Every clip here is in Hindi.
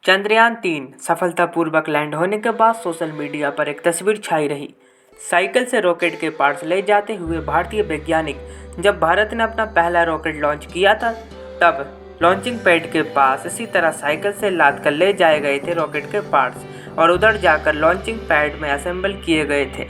चंद्रयान-3 सफलतापूर्वक लैंड होने के बाद सोशल मीडिया पर एक तस्वीर छाई रही। साइकिल से रॉकेट के पार्ट्स ले जाते हुए भारतीय वैज्ञानिक। जब भारत ने अपना पहला रॉकेट लॉन्च किया था, तब लॉन्चिंग पैड के पास इसी तरह साइकिल से लाद कर ले जाए गए थे रॉकेट के पार्ट्स और उधर जाकर लॉन्चिंग पैड में असेंबल किए गए थे।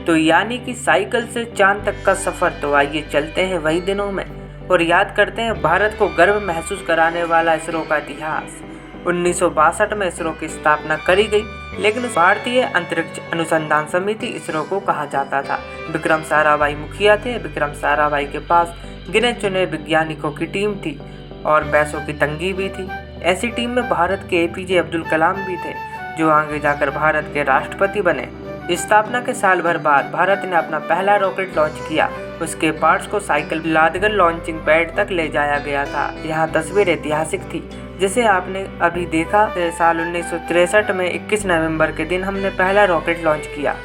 तो यानी कि साइकिल से चांद तक का सफ़र। तो आइए चलते हैं वही दिनों में और याद करते हैं भारत को गर्व महसूस कराने वाला इसरो का इतिहास। 1962 में इसरो की स्थापना करी गई, लेकिन भारतीय अंतरिक्ष अनुसंधान समिति इसरो को कहा जाता था। विक्रम साराभाई मुखिया थे। विक्रम साराभाई के पास गिने चुने वैज्ञानिकों की टीम थी और पैसों की तंगी भी थी। ऐसी टीम में भारत के APJ अब्दुल कलाम भी थे, जो आगे जाकर भारत के राष्ट्रपति बने। स्थापना के साल भर बाद भारत ने अपना पहला रॉकेट लॉन्च किया। उसके पार्ट्स को साइकिल लादकर लॉन्चिंग पैड तक ले जाया गया था। यह तस्वीर ऐतिहासिक थी, जिसे आपने अभी देखा। साल 1963 में 21 नवंबर के दिन हमने पहला रॉकेट लॉन्च किया।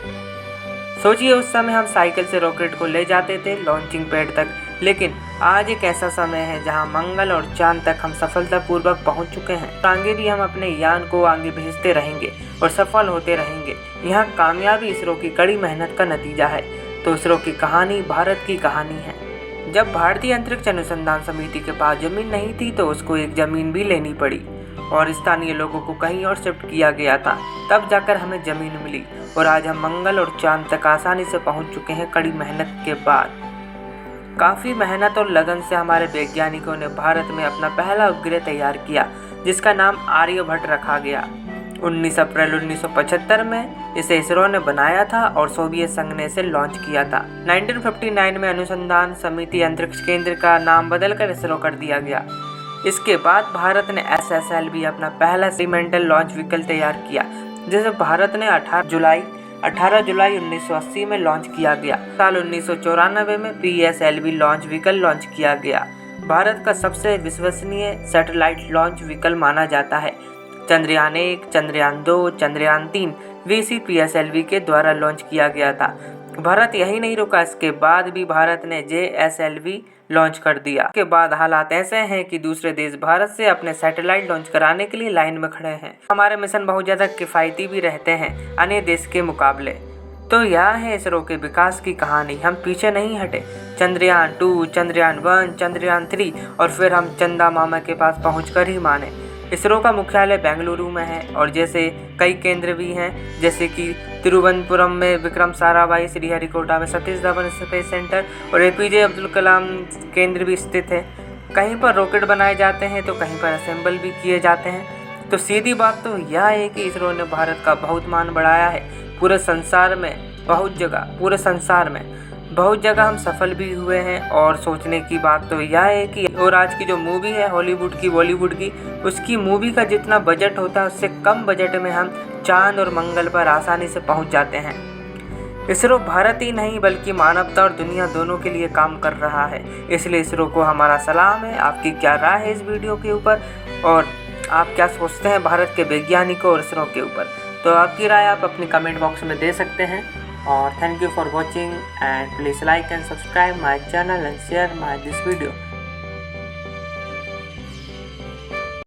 सोचिए, उस समय हम साइकिल से रॉकेट को ले जाते थे लॉन्चिंग पैड तक, लेकिन आज एक ऐसा समय है जहां मंगल और चांद तक हम सफलतापूर्वक पहुंच चुके हैं। आगे भी हम अपने यान को आगे भेजते रहेंगे और सफल होते रहेंगे। यह कामयाबी इसरो की कड़ी मेहनत का नतीजा है। तो इसरो की कहानी भारत की कहानी है। जब भारतीय अंतरिक्ष अनुसंधान समिति के पास जमीन नहीं थी, तो उसको एक जमीन भी लेनी पड़ी और स्थानीय लोगों को कहीं और शिफ्ट किया गया था। तब जाकर हमें जमीन मिली और आज हम मंगल और चांद तक आसानी से पहुंच चुके हैं। कड़ी मेहनत के बाद, काफ़ी मेहनत और लगन से हमारे वैज्ञानिकों ने भारत में अपना पहला उपग्रह तैयार किया, जिसका नाम आर्यभट्ट रखा गया। 19 अप्रैल 1975 में इसे इसरो ने बनाया था और सोवियत संघ ने इसे लॉन्च किया था। 1959 में अनुसंधान समिति अंतरिक्ष केंद्र का नाम बदलकर इसरो कर दिया गया। इसके बाद भारत ने SSLV अपना पहला एक्सपेरिमेंटल लॉन्च व्हीकल तैयार किया, जिसे भारत ने 18 जुलाई 1980 में लॉन्च किया गया। साल 1994 में PSLV लॉन्च व्हीकल लॉन्च किया गया। भारत का सबसे विश्वसनीय सैटेलाइट लॉन्च व्हीकल माना जाता है। चंद्रयान-1, चंद्रयान-2, चंद्रयान-3 VC-PSLV के द्वारा लॉन्च किया गया था। भारत यही नहीं रुका, इसके बाद भी भारत ने JSLV लॉन्च कर दिया। के बाद हालात ऐसे हैं कि दूसरे देश भारत से अपने सैटेलाइट लॉन्च कराने के लिए लाइन में खड़े हैं। हमारे मिशन बहुत ज़्यादा किफ़ायती भी रहते हैं अन्य देश के मुकाबले। तो यह है इसरो के विकास की कहानी। हम पीछे नहीं हटे। चंद्रयान-2, चंद्रयान-1, चंद्रयान-3 और फिर हम चंदा मामा के पास पहुँच ही माने। इसरो का मुख्यालय बेंगलुरु में है और जैसे कई केंद्र भी हैं, जैसे कि तिरुवनंतपुरम में विक्रम साराभाई, श्रीहरिकोटा में सतीश धवन स्पेस सेंटर और APJ अब्दुल कलाम केंद्र भी स्थित है। कहीं पर रॉकेट बनाए जाते हैं तो कहीं पर असेंबल भी किए जाते हैं। तो सीधी बात तो यह है कि इसरो ने भारत का बहुत मान बढ़ाया है। पूरे संसार में बहुत जगह हम सफल भी हुए हैं। और सोचने की बात तो यह है कि और आज की जो मूवी है हॉलीवुड की, बॉलीवुड की, उसकी मूवी का जितना बजट होता है उससे कम बजट में हम चांद और मंगल पर आसानी से पहुंच जाते हैं। इसरो भारत ही नहीं बल्कि मानवता और दुनिया दोनों के लिए काम कर रहा है। इसलिए इसरो को हमारा सलाम है। आपकी क्या राय है इस वीडियो के ऊपर और आप क्या सोचते हैं भारत के वैज्ञानिकों और इसरो के ऊपर? तो आपकी राय आप अपनी कमेंट बॉक्स में दे सकते हैं। और thank you for watching and please like and subscribe my channel and share this video.